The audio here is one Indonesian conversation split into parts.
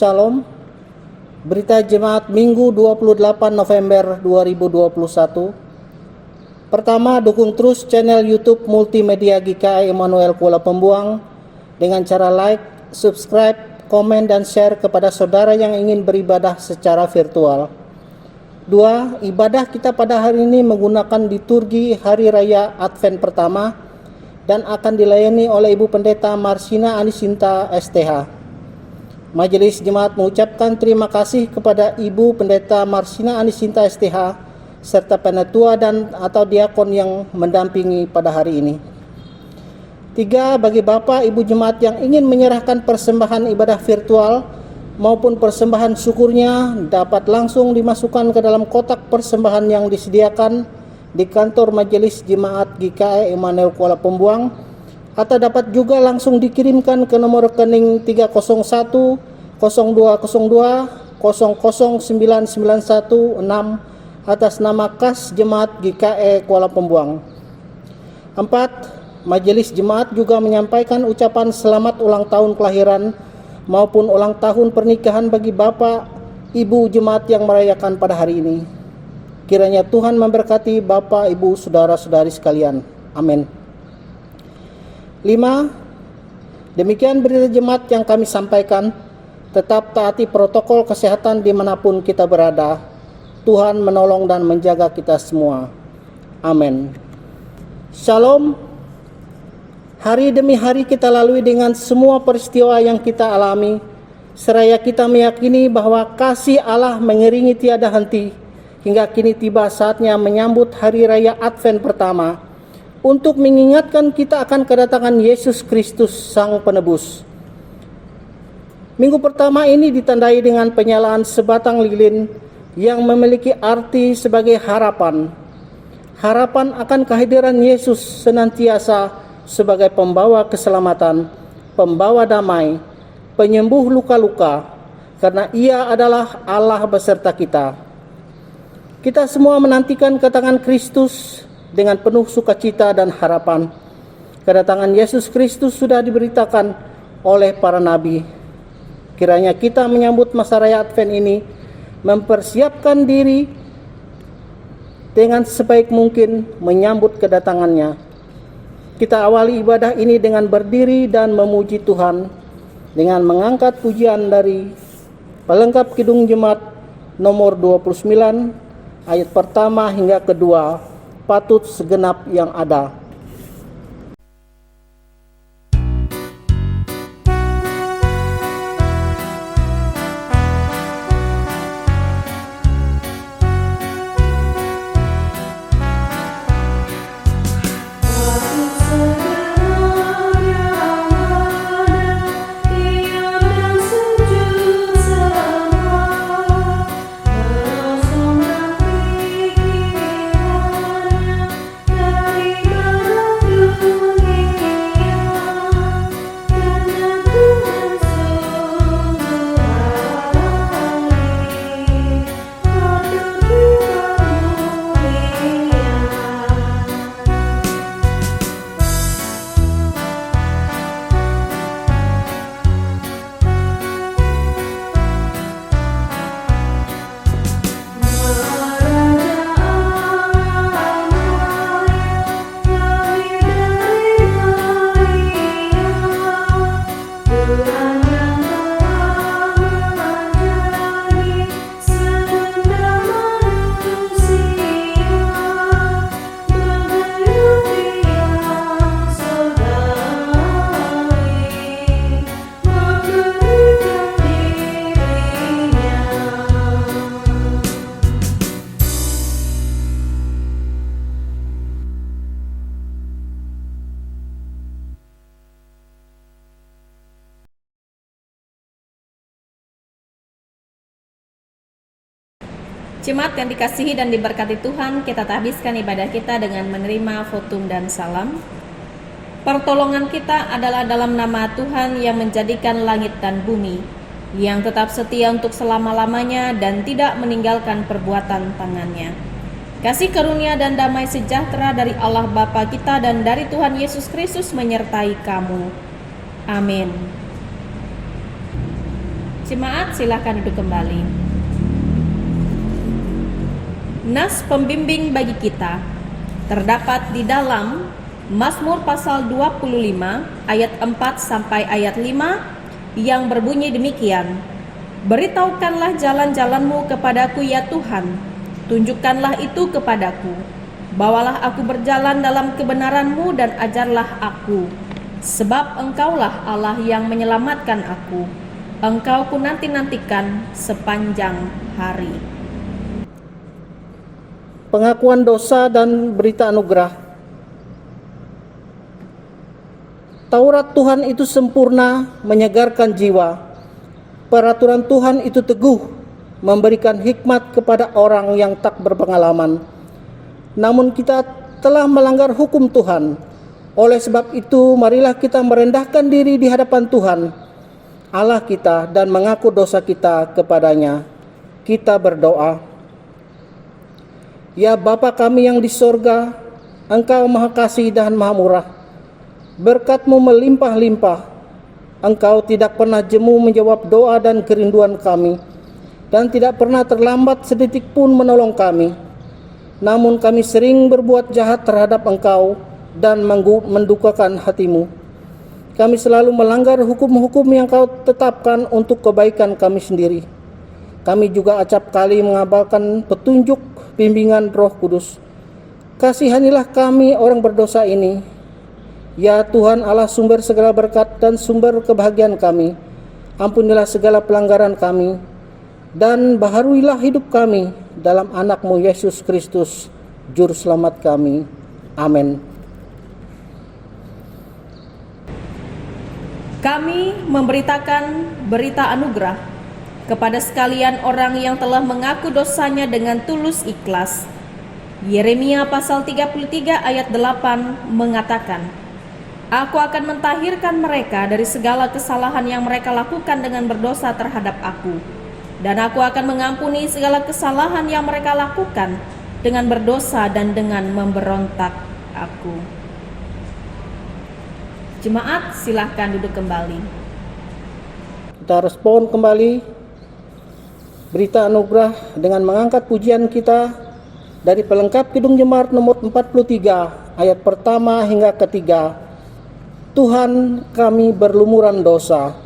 Shalom. Berita Jemaat Minggu 28 November 2021. Pertama, dukung terus channel YouTube Multimedia GKI Immanuel Kuala Pembuang dengan cara like, subscribe, komen, dan share kepada saudara yang ingin beribadah secara virtual. 2. Ibadah kita pada hari ini menggunakan liturgi Hari Raya Advent pertama dan akan dilayani oleh Ibu Pendeta Marsina Anisinta STH. Majelis Jemaat mengucapkan terima kasih kepada Ibu Pendeta Marsina Anisinta STH serta penatua dan atau diakon yang mendampingi pada hari ini. 3. Bagi Bapak Ibu Jemaat yang ingin menyerahkan persembahan ibadah virtual maupun persembahan syukurnya dapat langsung dimasukkan ke dalam kotak persembahan yang disediakan di kantor Majelis Jemaat GKI Immanuel Kuala Pembuang, atau dapat juga langsung dikirimkan ke nomor rekening 301 0202 009916 atas nama Kas Jemaat GKI Kuala Pembuang. 4. Majelis Jemaat juga menyampaikan ucapan selamat ulang tahun kelahiran maupun ulang tahun pernikahan bagi Bapak Ibu Jemaat yang merayakan pada hari ini. Kiranya Tuhan memberkati Bapak, Ibu, saudara-saudari sekalian. Amin. 5. Demikian berita jemaat yang kami sampaikan. Tetap taati protokol kesehatan dimanapun kita berada. Tuhan menolong dan menjaga kita semua. Amin. Shalom. Hari demi hari kita lalui dengan semua peristiwa yang kita alami, seraya kita meyakini bahwa kasih Allah mengiringi tiada henti, hingga kini tiba saatnya menyambut Hari Raya Advent pertama, untuk mengingatkan kita akan kedatangan Yesus Kristus Sang Penebus. Minggu pertama ini ditandai dengan penyalaan sebatang lilin yang memiliki arti sebagai harapan. Harapan akan kehadiran Yesus senantiasa sebagai pembawa keselamatan, pembawa damai, penyembuh luka-luka, karena Ia adalah Allah beserta kita. Kita semua menantikan kedatangan Kristus dengan penuh sukacita dan harapan. Kedatangan Yesus Kristus sudah diberitakan oleh para nabi. Kiranya kita menyambut masa raya Advent ini mempersiapkan diri dengan sebaik mungkin menyambut kedatangannya. Kita awali ibadah ini dengan berdiri dan memuji Tuhan dengan mengangkat pujian dari pelengkap Kidung Jemaat nomor 29 ayat pertama hingga kedua. Patut segenap yang ada. Jemaat yang dikasihi dan diberkati Tuhan, kita habiskan ibadah kita dengan menerima votum dan salam. Pertolongan kita adalah dalam nama Tuhan yang menjadikan langit dan bumi, yang tetap setia untuk selama-lamanya dan tidak meninggalkan perbuatan tangannya. Kasih karunia dan damai sejahtera dari Allah Bapa kita dan dari Tuhan Yesus Kristus menyertai kamu. Amin. Jemaat, silakan duduk kembali. Nas pembimbing bagi kita terdapat di dalam Mazmur pasal 25 ayat 4 sampai ayat 5 yang berbunyi demikian. Beritahukanlah jalan-jalanmu kepadaku ya Tuhan, tunjukkanlah itu kepadaku. Bawalah aku berjalan dalam kebenaran-Mu dan ajarlah aku. Sebab Engkaulah Allah yang menyelamatkan aku. Engkau ku nanti-nantikan sepanjang hari. Pengakuan dosa dan berita anugerah. Taurat Tuhan itu sempurna, menyegarkan jiwa. Peraturan Tuhan itu teguh, memberikan hikmat kepada orang yang tak berpengalaman. Namun kita telah melanggar hukum Tuhan. Oleh sebab itu, marilah kita merendahkan diri di hadapan Tuhan, Allah kita, dan mengaku dosa kita kepadanya. Kita berdoa. Ya Bapa kami yang di sorga, Engkau Maha Kasih dan Maha Murah. Berkat-Mu melimpah-limpah. Engkau tidak pernah jemu menjawab doa dan kerinduan kami, dan tidak pernah terlambat sedetik pun menolong kami. Namun kami sering berbuat jahat terhadap Engkau dan mendukakan hati-Mu. Kami selalu melanggar hukum-hukum yang Kau tetapkan untuk kebaikan kami sendiri. Kami juga acap kali mengabalkan petunjuk bimbingan Roh Kudus. Kasihanilah kami orang berdosa ini. Ya Tuhan Allah, sumber segala berkat dan sumber kebahagiaan kami. Ampunilah segala pelanggaran kami, dan baharuilah hidup kami dalam anak-Mu Yesus Kristus, Juru Selamat kami. Amin. Kami memberitakan berita anugerah kepada sekalian orang yang telah mengaku dosanya dengan tulus ikhlas. Yeremia pasal 33 ayat 8 mengatakan, Aku akan mentahirkan mereka dari segala kesalahan yang mereka lakukan dengan berdosa terhadap aku. Dan aku akan mengampuni segala kesalahan yang mereka lakukan dengan berdosa dan dengan memberontak aku. Jemaat, silahkan duduk kembali. Kita respon kembali berita anugerah dengan mengangkat pujian kita dari pelengkap Kidung Jemaat nomor 43 ayat pertama hingga ketiga. Tuhan, kami berlumuran dosa.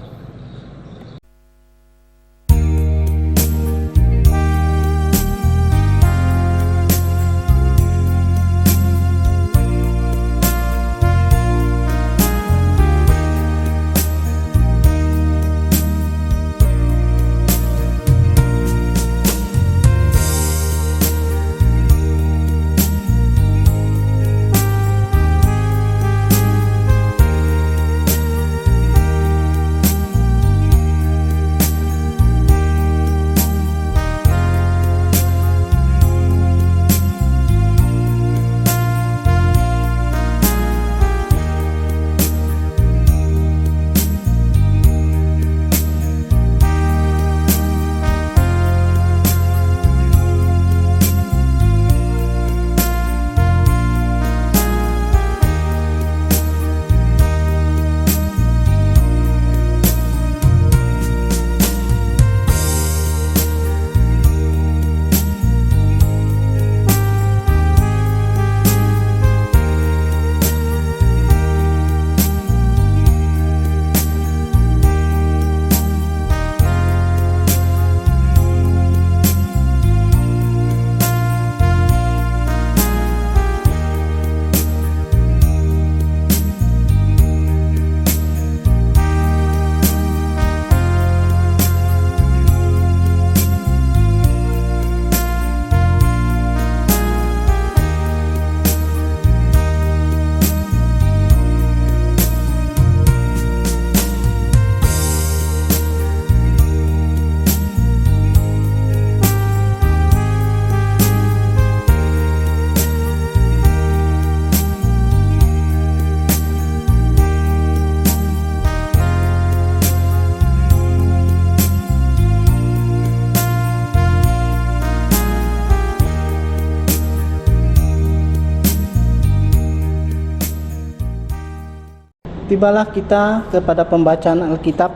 Tibalah kita kepada pembacaan Alkitab.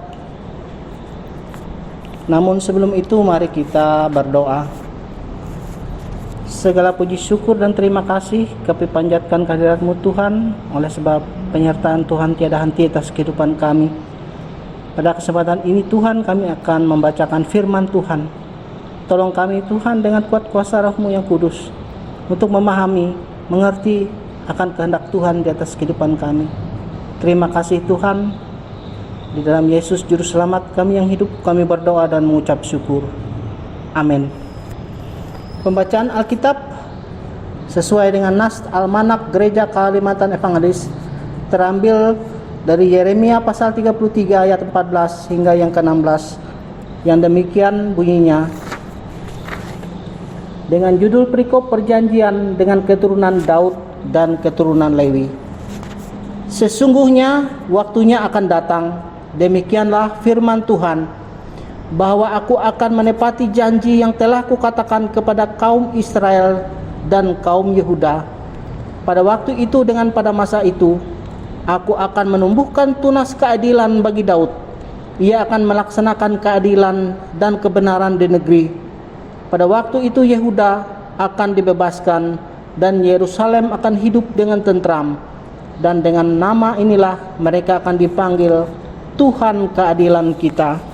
Namun sebelum itu mari kita berdoa. Segala puji syukur dan terima kasih kami panjatkan kehadirat-Mu Tuhan, oleh sebab penyertaan Tuhan tiada henti atas kehidupan kami. Pada kesempatan ini Tuhan, kami akan membacakan firman Tuhan. Tolong kami Tuhan dengan kuat kuasa Roh-Mu yang kudus untuk memahami, mengerti akan kehendak Tuhan di atas kehidupan kami. Terima kasih Tuhan. Di dalam Yesus Juru Selamat kami yang hidup, kami berdoa dan mengucap syukur. Amin. Pembacaan Alkitab sesuai dengan Nas Almanak Gereja Kalimantan Evangelis terambil dari Yeremia pasal 33 ayat 14 hingga yang ke-16, yang demikian bunyinya. Dengan judul perikop perjanjian dengan keturunan Daud dan keturunan Lewi. Sesungguhnya waktunya akan datang, demikianlah firman Tuhan, bahwa aku akan menepati janji yang telah kukatakan kepada kaum Israel dan kaum Yehuda. Pada waktu itu dengan pada masa itu, aku akan menumbuhkan tunas keadilan bagi Daud. Ia akan melaksanakan keadilan dan kebenaran di negeri. Pada waktu itu Yehuda akan dibebaskan dan Yerusalem akan hidup dengan tentram. Dan dengan nama inilah mereka akan dipanggil Tuhan keadilan kita.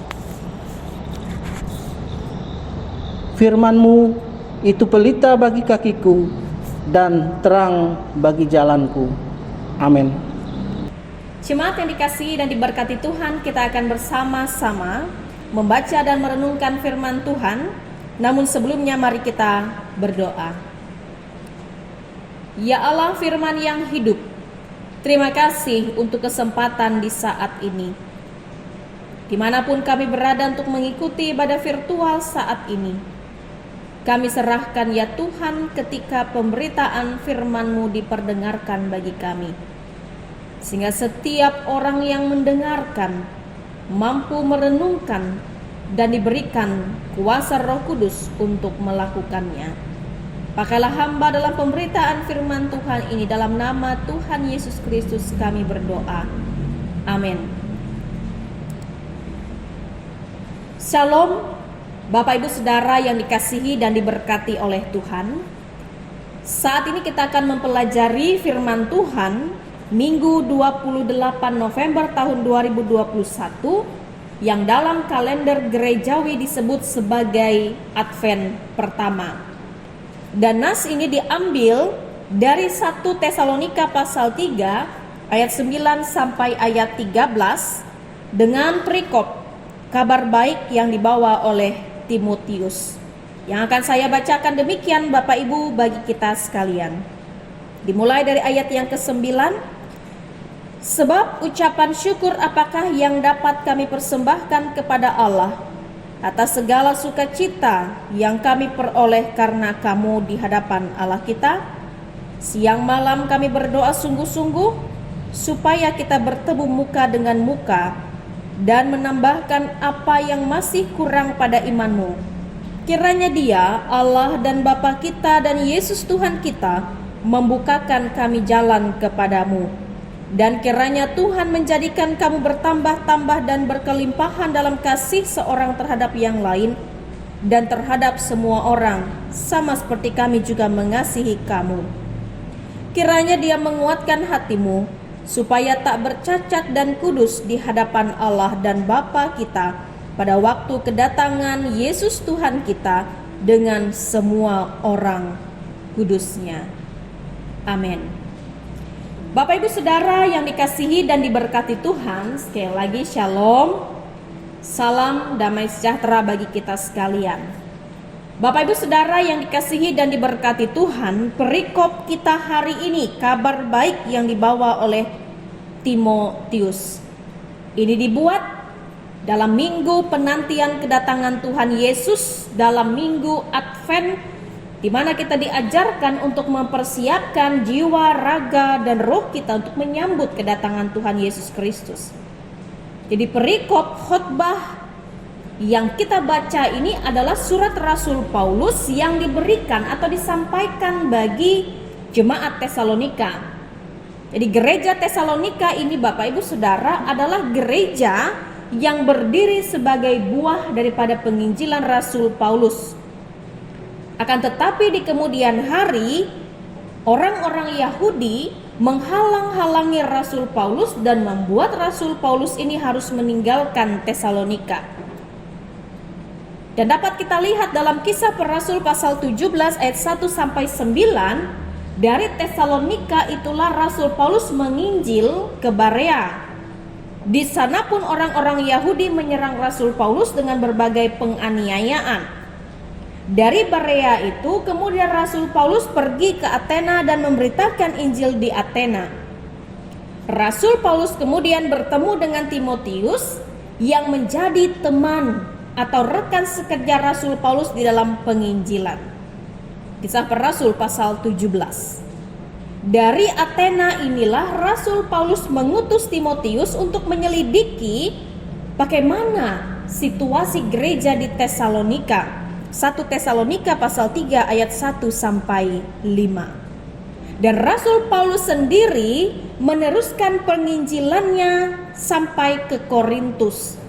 Firman-Mu itu pelita bagi kakiku dan terang bagi jalanku. Amin. Jemaat yang dikasihi dan diberkati Tuhan, kita akan bersama-sama membaca dan merenungkan firman Tuhan. Namun sebelumnya mari kita berdoa. Ya Allah, firman yang hidup, terima kasih untuk kesempatan di saat ini. Dimanapun kami berada untuk mengikuti ibadah virtual saat ini, kami serahkan ya Tuhan ketika pemberitaan firman-Mu diperdengarkan bagi kami. Sehingga setiap orang yang mendengarkan mampu merenungkan dan diberikan kuasa Roh Kudus untuk melakukannya. Pakailah hamba dalam pemberitaan firman Tuhan ini, dalam nama Tuhan Yesus Kristus kami berdoa. Amin. Shalom. Bapak Ibu Saudara yang dikasihi dan diberkati oleh Tuhan. Saat ini kita akan mempelajari firman Tuhan Minggu 28 November tahun 2021 yang dalam kalender gerejawi disebut sebagai Advent pertama. Dan nas ini diambil dari 1 Tesalonika pasal 3 ayat 9 sampai ayat 13 dengan perikop kabar baik yang dibawa oleh Timotius. Yang akan saya bacakan demikian Bapak Ibu bagi kita sekalian. Dimulai dari ayat yang ke-9. Sebab ucapan syukur apakah yang dapat kami persembahkan kepada Allah atas segala sukacita yang kami peroleh karena kamu di hadapan Allah kita. Siang malam kami berdoa sungguh-sungguh supaya kita bertemu muka dengan muka dan menambahkan apa yang masih kurang pada iman-Mu. Kiranya Dia, Allah dan Bapa kita dan Yesus Tuhan kita, membukakan kami jalan kepadamu. Dan kiranya Tuhan menjadikan kamu bertambah-tambah dan berkelimpahan dalam kasih seorang terhadap yang lain dan terhadap semua orang, sama seperti kami juga mengasihi kamu. Kiranya Dia menguatkan hatimu, supaya tak bercacat dan kudus di hadapan Allah dan Bapa kita pada waktu kedatangan Yesus Tuhan kita dengan semua orang kudusnya. Amin. Bapak Ibu Saudara yang dikasihi dan diberkati Tuhan, sekali lagi shalom, salam damai sejahtera bagi kita sekalian. Bapak Ibu Saudara yang dikasihi dan diberkati Tuhan, perikop kita hari ini, kabar baik yang dibawa oleh Timotius. Ini dibuat dalam minggu penantian kedatangan Tuhan Yesus, dalam minggu Advent, di mana kita diajarkan untuk mempersiapkan jiwa, raga, dan roh kita untuk menyambut kedatangan Tuhan Yesus Kristus. Jadi perikop khotbah yang kita baca ini adalah surat Rasul Paulus yang diberikan atau disampaikan bagi jemaat Tesalonika. Jadi gereja Tesalonika ini Bapak Ibu Saudara adalah gereja yang berdiri sebagai buah daripada penginjilan Rasul Paulus. Akan tetapi di kemudian hari, orang-orang Yahudi menghalang-halangi Rasul Paulus dan membuat Rasul Paulus ini harus meninggalkan Tesalonika. Dan dapat kita lihat dalam Kisah Para Rasul pasal 17 ayat 1 sampai 9, dari Tesalonika itulah Rasul Paulus menginjil ke Berea. Di sana pun orang-orang Yahudi menyerang Rasul Paulus dengan berbagai penganiayaan. Dari Berea itu kemudian Rasul Paulus pergi ke Athena dan memberitakan Injil di Athena. Rasul Paulus kemudian bertemu dengan Timotius yang menjadi teman atau rekan sekerja Rasul Paulus di dalam penginjilan. Kisah Para Rasul pasal 17. Dari Athena inilah Rasul Paulus mengutus Timotius untuk menyelidiki bagaimana situasi gereja di Tesalonika. 1 Tesalonika pasal 3 ayat 1 sampai 5. Dan Rasul Paulus sendiri meneruskan penginjilannya sampai ke Korintus.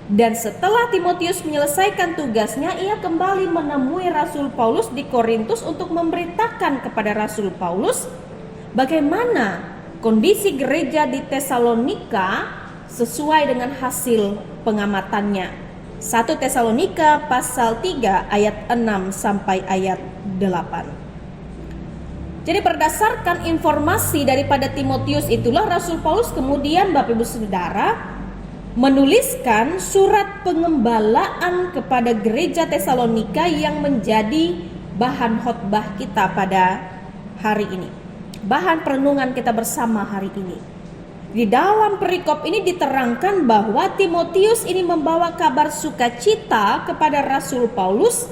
Dan setelah Timotius menyelesaikan tugasnya, ia kembali menemui Rasul Paulus di Korintus untuk memberitakan kepada Rasul Paulus bagaimana kondisi gereja di Tesalonika sesuai dengan hasil pengamatannya. 1 Tesalonika pasal 3 ayat 6 sampai ayat 8. Jadi berdasarkan informasi daripada Timotius itulah Rasul Paulus kemudian, Bapak Ibu Saudara, menuliskan surat pengembalaan kepada gereja Tesalonika yang menjadi bahan khotbah kita pada hari ini, bahan perenungan kita bersama hari ini. Di dalam perikop ini diterangkan bahwa Timotius ini membawa kabar sukacita kepada Rasul Paulus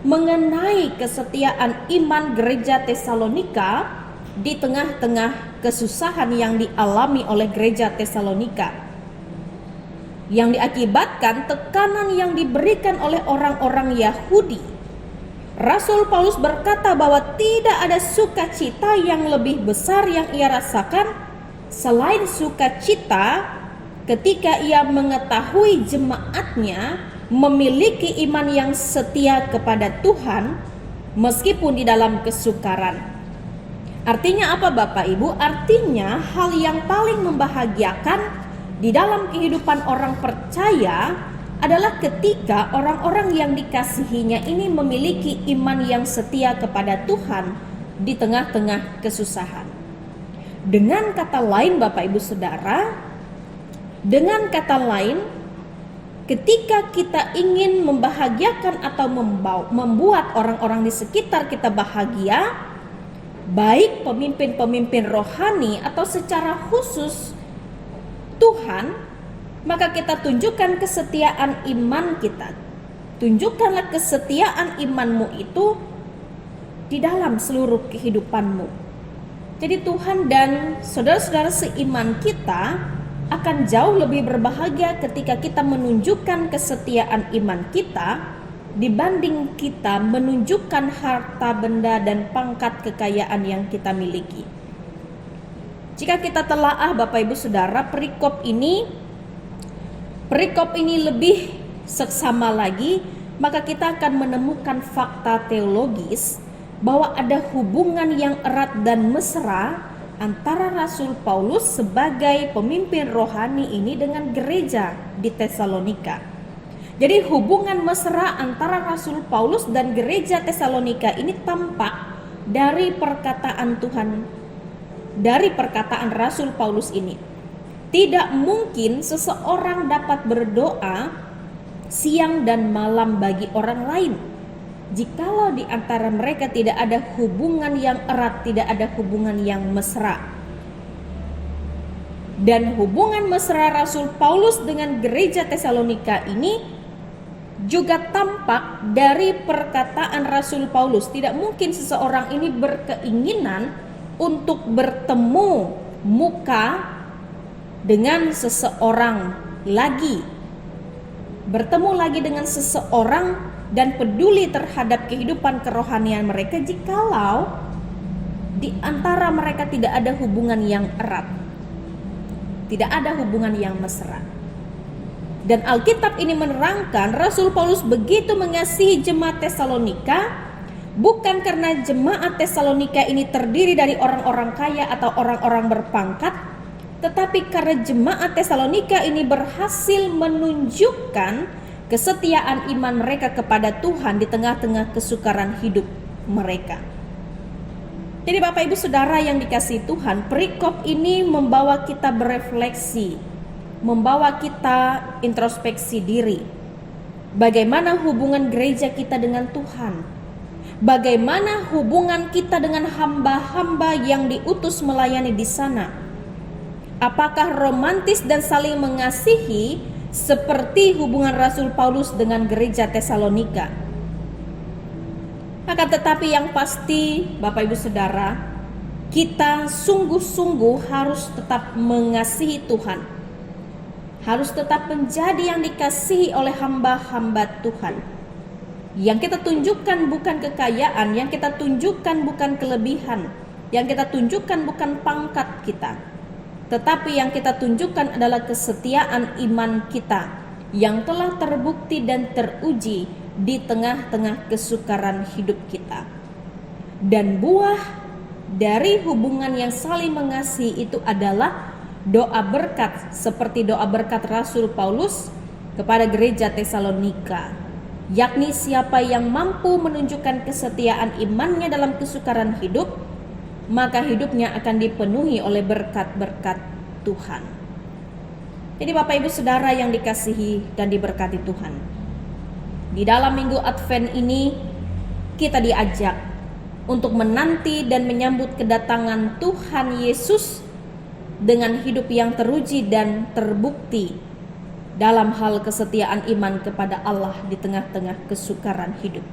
mengenai kesetiaan iman gereja Tesalonika di tengah-tengah kesusahan yang dialami oleh gereja Tesalonika, yang diakibatkan tekanan yang diberikan oleh orang-orang Yahudi. Rasul Paulus berkata bahwa tidak ada sukacita yang lebih besar yang ia rasakan selain sukacita ketika ia mengetahui jemaatnya memiliki iman yang setia kepada Tuhan meskipun di dalam kesukaran. Artinya apa Bapak Ibu? Artinya hal yang paling membahagiakan di dalam kehidupan orang percaya adalah ketika orang-orang yang dikasihinya ini memiliki iman yang setia kepada Tuhan di tengah-tengah kesusahan. Dengan kata lain Bapak Ibu Saudara, dengan kata lain, ketika kita ingin membahagiakan atau membuat orang-orang di sekitar kita bahagia, baik pemimpin-pemimpin rohani atau secara khusus Tuhan, maka kita tunjukkan kesetiaan iman kita. Tunjukkanlah kesetiaan imanmu itu di dalam seluruh kehidupanmu. Jadi Tuhan dan saudara-saudara seiman kita akan jauh lebih berbahagia ketika kita menunjukkan kesetiaan iman kita dibanding kita menunjukkan harta benda dan pangkat kekayaan yang kita miliki. Jika kita telaah Bapak Ibu Saudara perikop ini lebih seksama lagi, maka kita akan menemukan fakta teologis bahwa ada hubungan yang erat dan mesra antara Rasul Paulus sebagai pemimpin rohani ini dengan gereja di Tesalonika. Jadi hubungan mesra antara Rasul Paulus dan gereja Tesalonika ini tampak dari perkataan Tuhan, dari perkataan Rasul Paulus ini. Tidak mungkin seseorang dapat berdoa siang dan malam bagi orang lain jikalau di antara mereka tidak ada hubungan yang erat, tidak ada hubungan yang mesra. Dan hubungan mesra Rasul Paulus dengan gereja Tesalonika ini juga tampak dari perkataan Rasul Paulus. Tidak mungkin seseorang ini berkeinginan untuk bertemu muka dengan seseorang lagi, bertemu lagi dengan seseorang dan peduli terhadap kehidupan kerohanian mereka jikalau di antara mereka tidak ada hubungan yang erat, tidak ada hubungan yang mesra. Dan Alkitab ini menerangkan Rasul Paulus begitu mengasihi jemaat Tesalonika, bukan karena jemaat Tesalonika ini terdiri dari orang-orang kaya atau orang-orang berpangkat, tetapi karena jemaat Tesalonika ini berhasil menunjukkan kesetiaan iman mereka kepada Tuhan di tengah-tengah kesukaran hidup mereka. Jadi Bapak Ibu Saudara yang dikasihi Tuhan, perikop ini membawa kita berefleksi, membawa kita introspeksi diri. Bagaimana hubungan gereja kita dengan Tuhan? Bagaimana hubungan kita dengan hamba-hamba yang diutus melayani di sana? Apakah romantis dan saling mengasihi seperti hubungan Rasul Paulus dengan gereja Tesalonika? Akan tetapi yang pasti Bapak Ibu Saudara, kita sungguh-sungguh harus tetap mengasihi Tuhan. Harus tetap menjadi yang dikasihi oleh hamba-hamba Tuhan. Yang kita tunjukkan bukan kekayaan, yang kita tunjukkan bukan kelebihan, yang kita tunjukkan bukan pangkat kita, tetapi yang kita tunjukkan adalah kesetiaan iman kita yang telah terbukti dan teruji di tengah-tengah kesukaran hidup kita. Dan buah dari hubungan yang saling mengasihi itu adalah doa berkat, seperti doa berkat Rasul Paulus kepada gereja Tesalonika, yakni siapa yang mampu menunjukkan kesetiaan imannya dalam kesukaran hidup, maka hidupnya akan dipenuhi oleh berkat-berkat Tuhan. Jadi Bapak Ibu Saudara yang dikasihi dan diberkati Tuhan, di dalam minggu Advent ini kita diajak untuk menanti dan menyambut kedatangan Tuhan Yesus dengan hidup yang teruji dan terbukti dalam hal kesetiaan iman kepada Allah di tengah-tengah kesukaran hidup.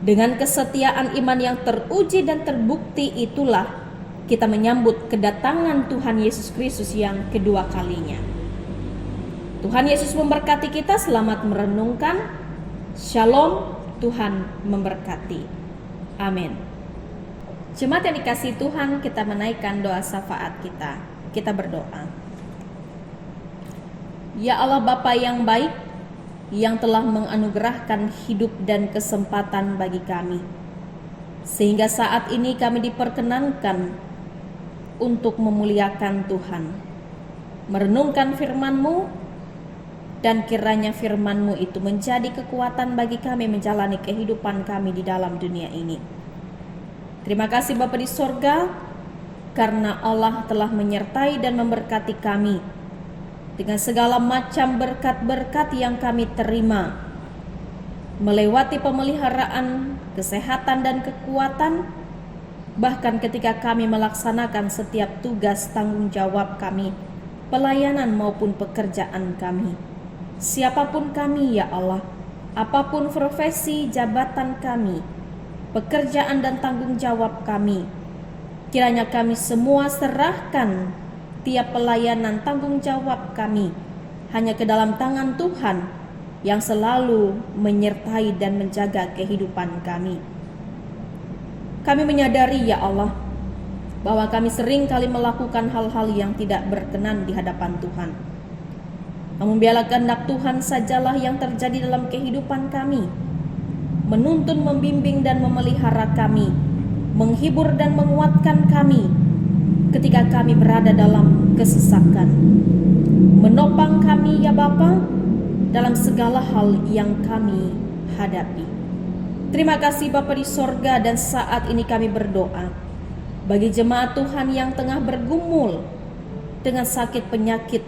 Dengan kesetiaan iman yang teruji dan terbukti itulah kita menyambut kedatangan Tuhan Yesus Kristus yang kedua kalinya. Tuhan Yesus memberkati kita. Selamat merenungkan. Shalom, Tuhan memberkati. Amin. Jemaat yang dikasihi Tuhan, kita menaikkan doa syafaat kita. Kita berdoa. Ya Allah Bapa yang baik, yang telah menganugerahkan hidup dan kesempatan bagi kami, sehingga saat ini kami diperkenankan untuk memuliakan Tuhan, merenungkan firman-Mu, dan kiranya firman-Mu itu menjadi kekuatan bagi kami menjalani kehidupan kami di dalam dunia ini. Terima kasih Bapa di sorga, karena Allah telah menyertai dan memberkati kami dengan segala macam berkat-berkat yang kami terima, melewati pemeliharaan, kesehatan dan kekuatan, bahkan ketika kami melaksanakan setiap tugas tanggung jawab kami, pelayanan maupun pekerjaan kami. Siapapun kami ya Allah, apapun profesi, jabatan kami, pekerjaan dan tanggung jawab kami, kiranya kami semua serahkan tiap pelayanan tanggung jawab kami hanya ke dalam tangan Tuhan yang selalu menyertai dan menjaga kehidupan kami. Kami menyadari ya Allah bahwa kami sering kali melakukan hal-hal yang tidak berkenan di hadapan Tuhan. Namun biarlah kehendak Tuhan sajalah yang terjadi dalam kehidupan kami, menuntun, membimbing dan memelihara kami, menghibur dan menguatkan kami ketika kami berada dalam kesesakan, menopang kami ya Bapa dalam segala hal yang kami hadapi. Terima kasih Bapa di sorga, dan saat ini kami berdoa bagi jemaat Tuhan yang tengah bergumul dengan sakit penyakit,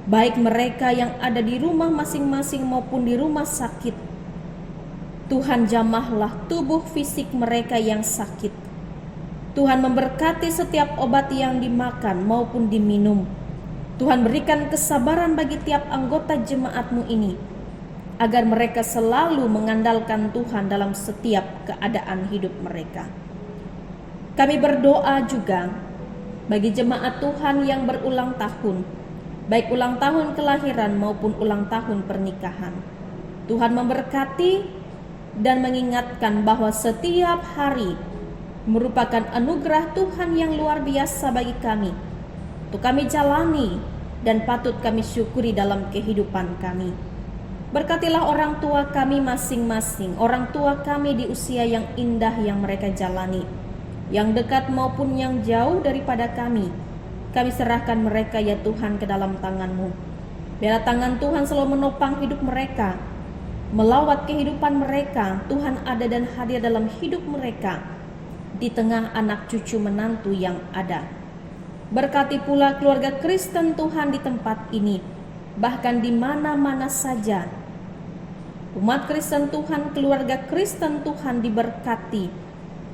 baik mereka yang ada di rumah masing-masing maupun di rumah sakit. Tuhan jamahlah tubuh fisik mereka yang sakit. Tuhan memberkati setiap obat yang dimakan maupun diminum. Tuhan berikan kesabaran bagi tiap anggota jemaat-Mu ini, agar mereka selalu mengandalkan Tuhan dalam setiap keadaan hidup mereka. Kami berdoa juga bagi jemaat Tuhan yang berulang tahun, baik ulang tahun kelahiran maupun ulang tahun pernikahan. Tuhan memberkati dan mengingatkan bahwa setiap hari merupakan anugerah Tuhan yang luar biasa bagi kami, untuk kami jalani dan patut kami syukuri dalam kehidupan kami. Berkatilah orang tua kami masing-masing, orang tua kami di usia yang indah yang mereka jalani, yang dekat maupun yang jauh daripada kami. Kami serahkan mereka ya Tuhan ke dalam tangan-Mu. Biarlah tangan Tuhan selalu menopang hidup mereka, melawat kehidupan mereka. Tuhan ada dan hadir dalam hidup mereka, di tengah anak cucu menantu yang ada. Berkati pula keluarga Kristen Tuhan di tempat ini, bahkan di mana-mana saja. Umat Kristen Tuhan, keluarga Kristen Tuhan diberkati,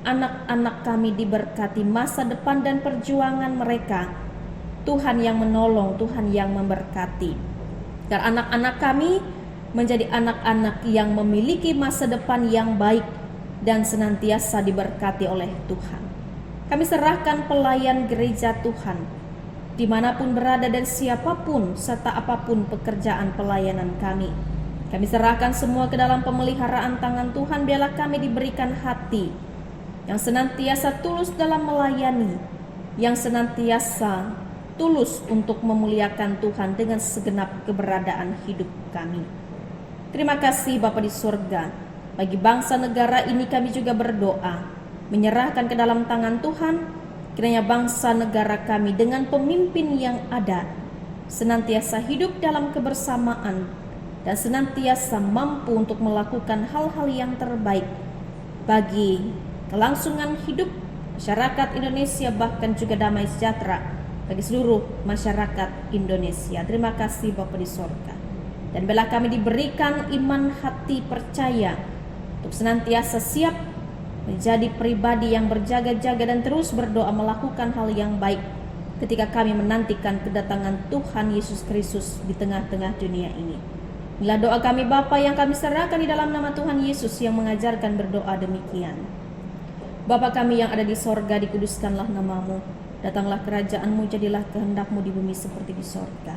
anak-anak kami diberkati, masa depan dan perjuangan mereka. Tuhan yang menolong, Tuhan yang memberkati. Agar anak-anak kami menjadi anak-anak yang memiliki masa depan yang baik dan senantiasa diberkati oleh Tuhan. Kami serahkan pelayan gereja Tuhan, dimanapun berada dan siapapun serta apapun pekerjaan pelayanan kami. Kami serahkan semua ke dalam pemeliharaan tangan Tuhan. Biarlah kami diberikan hati yang senantiasa tulus dalam melayani, yang senantiasa tulus untuk memuliakan Tuhan dengan segenap keberadaan hidup kami. Terima kasih Bapa di surga. Bagi bangsa negara ini kami juga berdoa, menyerahkan ke dalam tangan Tuhan. Kiranya bangsa negara kami dengan pemimpin yang ada senantiasa hidup dalam kebersamaan dan senantiasa mampu untuk melakukan hal-hal yang terbaik bagi kelangsungan hidup masyarakat Indonesia, bahkan juga damai sejahtera bagi seluruh masyarakat Indonesia. Terima kasih Bapa di surga. Dan biarlah kami diberikan iman hati percaya untuk senantiasa siap menjadi pribadi yang berjaga-jaga dan terus berdoa melakukan hal yang baik ketika kami menantikan kedatangan Tuhan Yesus Kristus di tengah-tengah dunia ini. Inilah doa kami Bapa yang kami serahkan di dalam nama Tuhan Yesus yang mengajarkan berdoa demikian. Bapa kami yang ada di sorga, dikuduskanlah nama-Mu. Datanglah kerajaan-Mu, jadilah kehendak-Mu di bumi seperti di sorga.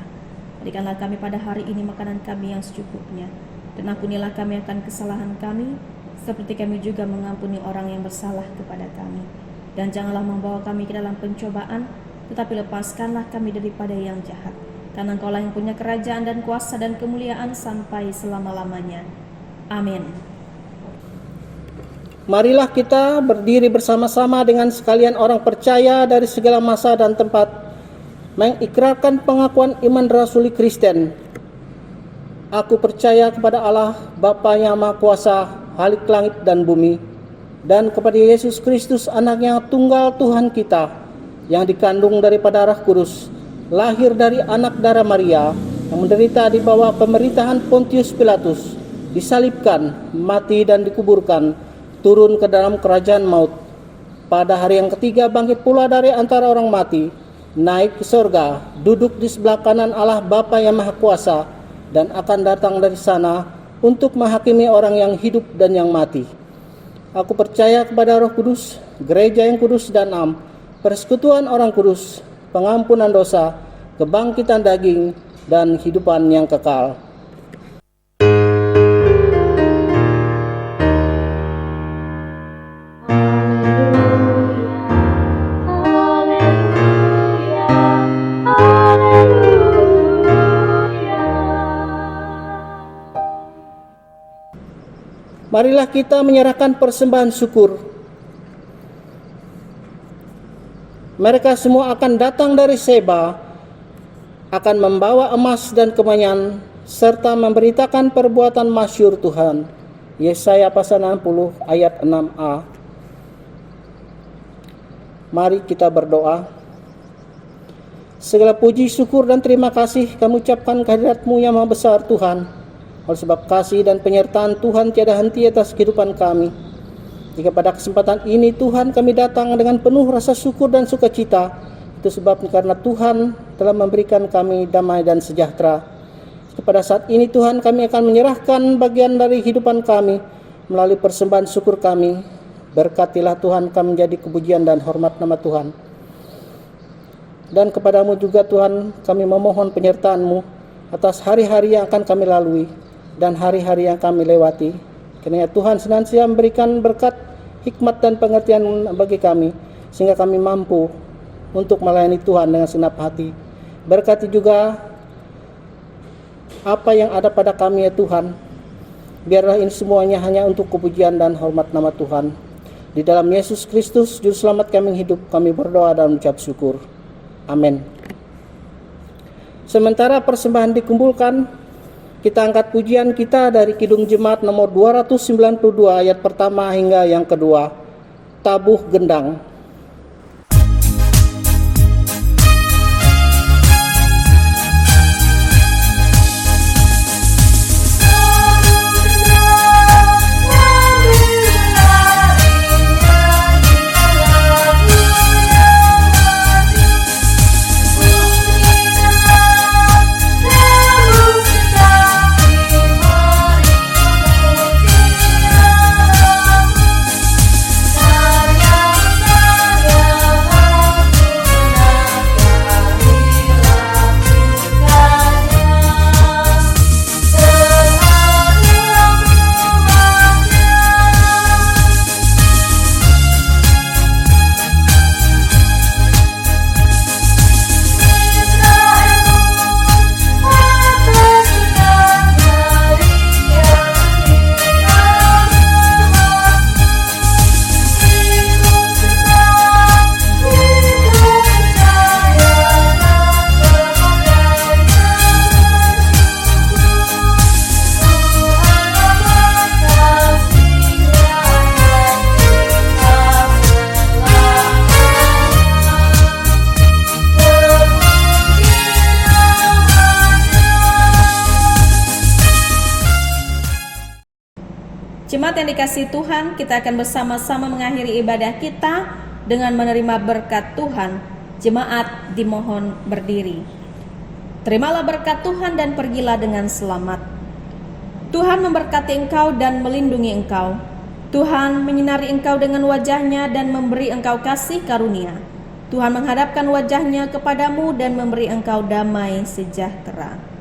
Berikanlah kami pada hari ini makanan kami yang secukupnya, dan ampunilah kami akan kesalahan kami, seperti kami juga mengampuni orang yang bersalah kepada kami. Dan janganlah membawa kami ke dalam pencobaan, tetapi lepaskanlah kami daripada yang jahat. Karena Engkau lah yang punya kerajaan dan kuasa dan kemuliaan sampai selama-lamanya. Amin. Marilah kita berdiri bersama-sama dengan sekalian orang percaya dari segala masa dan tempat, mengikrarkan pengakuan iman rasuli Kristen. Aku percaya kepada Allah, Bapa yang Maha Kuasa, Khalik langit dan bumi, dan kepada Yesus Kristus, Anak-Nya tunggal Tuhan kita, yang dikandung daripada Roh Kudus, lahir dari anak darah Maria, yang menderita di bawah pemerintahan Pontius Pilatus, disalibkan, mati dan dikuburkan, turun ke dalam kerajaan maut. Pada hari yang ketiga bangkit pula dari antara orang mati, naik ke sorga, duduk di sebelah kanan Allah Bapa yang Maha Kuasa, dan akan datang dari sana untuk menghakimi orang yang hidup dan yang mati. Aku percaya kepada Roh Kudus, gereja yang kudus dan am, persekutuan orang kudus, pengampunan dosa, kebangkitan daging, dan kehidupan yang kekal. Marilah kita menyerahkan persembahan syukur. Mereka semua akan datang dari Seba, akan membawa emas dan kemenyan, serta memberitakan perbuatan masyhur Tuhan. Yesaya pasal 60 ayat 6a. Mari kita berdoa. Segala puji, syukur, dan terima kasih kami ucapkan kehadirat-Mu yang Maha Besar Tuhan. Oleh sebab kasih dan penyertaan Tuhan tiada henti atas kehidupan kami. Jika pada kesempatan ini Tuhan kami datang dengan penuh rasa syukur dan sukacita, itu sebab karena Tuhan telah memberikan kami damai dan sejahtera. Pada saat ini Tuhan kami akan menyerahkan bagian dari kehidupan kami melalui persembahan syukur kami. Berkatilah Tuhan kami menjadi kepujian dan hormat nama Tuhan. Dan kepadamu juga Tuhan kami memohon penyertaan-Mu atas hari-hari yang akan kami lalui dan hari-hari yang kami lewati. Kiranya Tuhan senantiasa memberikan berkat, hikmat dan pengertian bagi kami, sehingga kami mampu untuk melayani Tuhan dengan segenap hati. Berkati juga apa yang ada pada kami ya Tuhan. Biarlah ini semuanya hanya untuk kepujian dan hormat nama Tuhan. Di dalam Yesus Kristus, Juru Selamat kami hidup, kami berdoa dan mengucap syukur. Amin. Sementara persembahan dikumpulkan, kita angkat pujian kita dari Kidung Jemaat nomor 292 ayat pertama hingga yang kedua. Tabuh Gendang. Jemaat yang dikasihi Tuhan, kita akan bersama-sama mengakhiri ibadah kita dengan menerima berkat Tuhan. Jemaat dimohon berdiri. Terimalah berkat Tuhan dan pergilah dengan selamat. Tuhan memberkati engkau dan melindungi engkau. Tuhan menyinari engkau dengan wajahnya dan memberi engkau kasih karunia. Tuhan menghadapkan wajahnya kepadamu dan memberi engkau damai sejahtera.